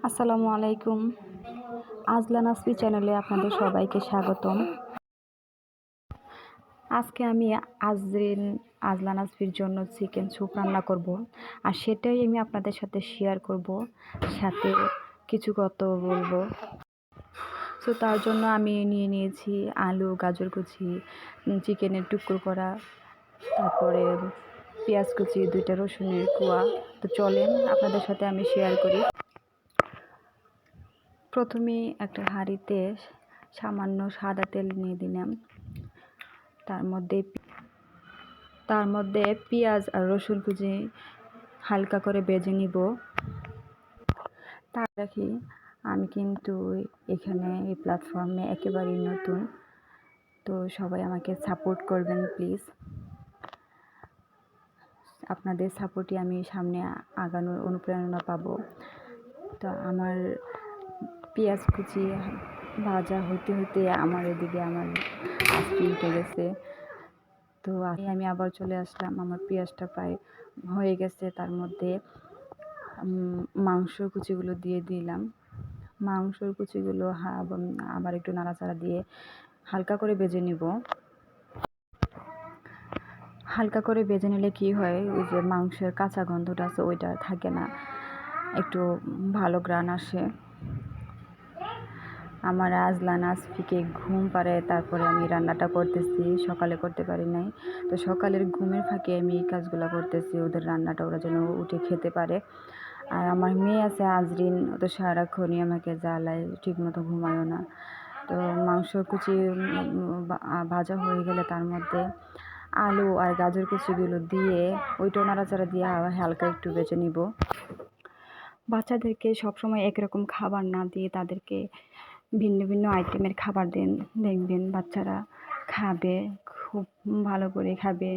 আসসালামু আলাইকুম। আজলান আসফি চ্যানেলে আপনাদের সবাইকে স্বাগতম। আজকে আমি আজলান আসফির জন্য চিকেন স্যুপ রান্না করব, আর সেটাই আমি আপনাদের সাথে শেয়ার করব, সাথে কিছু কথা বলবো। তো তার জন্য আমি নিয়ে নিয়েছি আলু, গাজর কুচি, চিকেনের টুকরো করা, তারপরে পেঁয়াজ কুচি, 2টা রসুনের কোয়া। তো চলেন আপনাদের সাথে আমি শেয়ার করি। প্রথমে একটা হাঁড়িতে সামান্য সাদা তেল নিয়ে দিলাম। তার মধ্যে পেঁয়াজ আর রসুন কুচি হালকা করে ভেজে নিব। তার রাখি আমি কিন্তু এখানে এই প্ল্যাটফর্মে একেবারেই নতুন, তো সবাই আমাকে সাপোর্ট করবেন প্লিজ। আপনাদের সাপোর্টে আমি সামনে আগানোর অনুপ্রেরণা পাবো। তো আমার পেঁয়াজ কুচি ভাজা হতে হতে আমার এদিকে আমার আঁচটি উঠে গেছে। তো আমি আবার চলে আসলাম, আমার পেঁয়াজটা প্রায় হয়ে গেছে। তার মধ্যে মাংসর কুচিগুলো দিয়ে দিলাম। মাংসর কুচিগুলো আবার একটু নাড়াচাড়া দিয়ে হালকা করে ভেজে নিব। হালকা করে ভেজে নিলে কি হয়, ওই যে মাংসের কাঁচা গন্ধটা আছে ওইটা থাকে না, একটু ভালো ঘ্রাণ আসে। আমার আজলান আসফিকে ঘুম পাড়ে, তারপরে আমি রান্নাটা করতেছি। সকালে করতে পারি নাই, তো সকালের ঘুমের ফাঁকে আমি এই কাজগুলো করতেছি, ওদের রান্নাটা ওরা যেন উঠে খেতে পারে। আর আমার মেয়ে আছে আজরিন, ও তো সারাক্ষণই আমাকে জ্বালায়, ঠিকমতো ঘুমায়ও না। তো মাংস কুচি ভাজা হয়ে গেলে তার মধ্যে আলু আর গাজর কুচিগুলো দিয়ে ওইটা নাড়াচাড়া দিয়ে হালকা একটু বেজে নিব। বাচ্চাদেরকে সবসময় একরকম খাবার না দিয়ে তাদেরকে ভিন্ন ভিন্ন আইটেমের খাবার দেন, দেখবেন বাচ্চারা খাবে, খুব ভালো করে খাবে,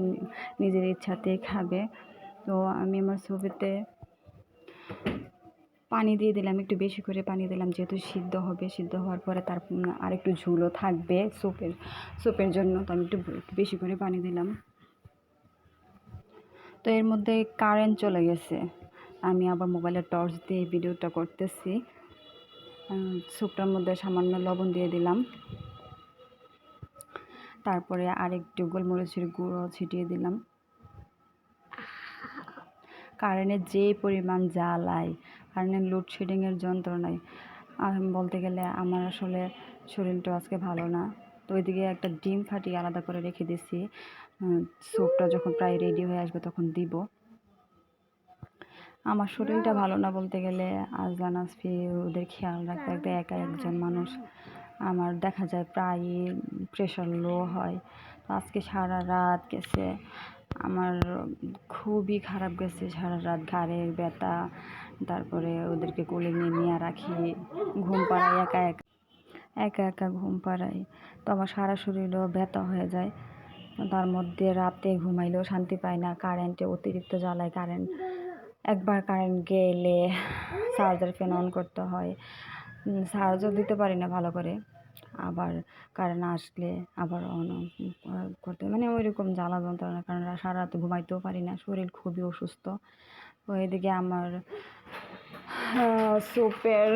নিজের ইচ্ছাতে খাবে। তো আমি আমার ছবিতে পানি দিয়ে দিলাম, একটু বেশি করে পানি দিলাম, যেহেতু সিদ্ধ হবে। সিদ্ধ হওয়ার পরে তার আর একটু ঝোলও থাকবে স্যুপের জন্য, তো আমি একটু বেশি করে পানি দিলাম। তো এর মধ্যে কারেন্ট চলে গেছে, আমি আবার মোবাইলের টর্চ দিয়ে ভিডিওটা করতেছি। স্যুপটার মধ্যে সামান্য লবণ দিয়ে দিলাম, তারপরে আরেকটু গোলমরিচের গুঁড়ো ছিটিয়ে দিলাম। কারেন্টের যে পরিমাণ জ্বালায়, কারেন্টের লোডশেডিংয়ের যন্ত্রণায় বলতে গেলে আমার আসলে শরীরটা আজকে ভালো না। তো ওইদিকে একটা ডিম ফাটিয়ে আলাদা করে রেখে দিছি, স্যুপটা যখন প্রায় রেডি হয়ে আসবে তখন দিব। আমার শরীরটা ভালো না বলতে গেলে, আজলান আসফি ওদের খেয়াল রাখতে রাখতে একা একজন মানুষ। আমার দেখা যায় প্রায়ই প্রেশার লো হয়। তো আজকে সারা রাত গেছে, আমার খুবই খারাপ গেছে সারা রাত, ঘাড়ের ব্যথা, তারপরে ওদেরকে কোলে নিয়ে রাখি, ঘুম পাড়াই একা একা ঘুম পাড়াই। তো আমার সারা শরীরও ব্যথা হয়ে যায়। তার মধ্যে রাতে ঘুমাইলেও শান্তি পায় না, কারেন্টে অতিরিক্ত জ্বালায়। একবার কারেন্ট গেলে চার্জার ফ্যান অন করতে হয়, চার্জও দিতে পারি না ভালো করে, আবার কারেন্ট আসলে আবার অন করতে, মানে ওইরকম জ্বালা যন্ত্রণার কারণে সারা রাত ঘুমাইতেও পারি না, শরীর খুবই অসুস্থ। তো এদিকে আমার স্যুপের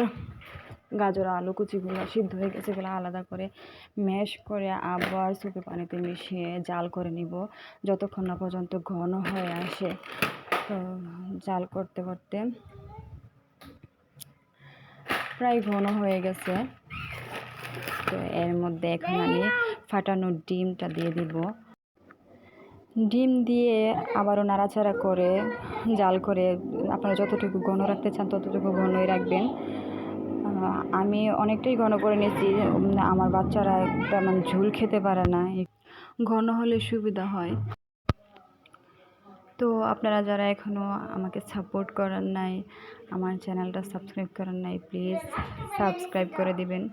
গাজর আলু কুচিগুলো সিদ্ধ হয়ে গেছে, এগুলো আলাদা করে ম্যাশ করে আবার স্যুপে পানিতে মিশিয়ে জাল করে নিব, যতক্ষণ না পর্যন্ত ঘন হয়ে আসে। তো জাল করতে করতে প্রায় ঘন হয়ে গেছে। তো এর মধ্যে এখন আমি ফাটানো ডিমটা দিয়ে দিব। ডিম দিয়ে আবারও নাড়াচাড়া করে জাল করে আপনারা যতটুকু ঘন রাখতে চান ততটুকু ঘনই রাখবেন। আমি অনেকটাই ঘন করে নিয়েছি, আমার বাচ্চারা তেমন ঝোল খেতে পারে না, ঘন হলে সুবিধা হয়। তো আপনারা যারা এখনও আমাকে সাপোর্ট করেন নাই, আমার চ্যানেলটা সাবস্ক্রাইব করেন নাই, প্লিজ সাবস্ক্রাইব করে দিবেন।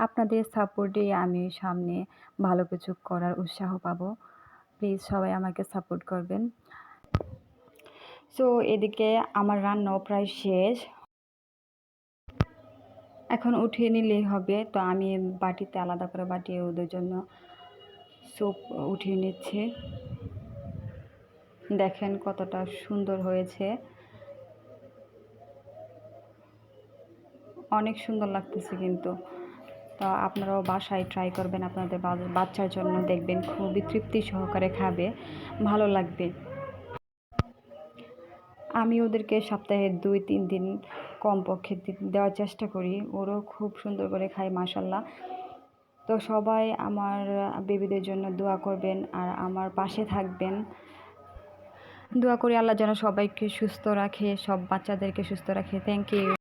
আপনাদের সাপোর্টে আমি সামনে ভালো কিছু করার উৎসাহ পাবো। প্লিজ সবাই আমাকে সাপোর্ট করবেন। সো এদিকে আমার রান্নাও প্রায় শেষ, এখন উঠিয়ে নিলেই হবে। তো আমি বাটিতে আলাদা করে বাটিয়ে ওদের জন্য স্যুপ উঠিয়ে নিচ্ছি। দেখেন কতটা সুন্দর হয়েছে। অনেক সুন্দর লাগতেছে কিন্তু। তো আপনারাও বাসায় ট্রাই করবেন আপনাদের বাচ্চার জন্য, দেখবেন খুবই তৃপ্তি সহকারে খাবে, ভালো লাগবে। আমি ওদেরকে সপ্তাহে 2-3 দিন কমপক্ষে দেওয়ার চেষ্টা করি, ওরও খুব সুন্দর করে খায় মাশাল্লাহ। তো সবাই আমার বেবিদের জন্য দোয়া করবেন আর আমার পাশে থাকবেন। দোয়া করি আল্লাহ যেন সবাইকে সুস্থ রাখে, সব বাচ্চাদেরকে সুস্থ রাখে। Thank you.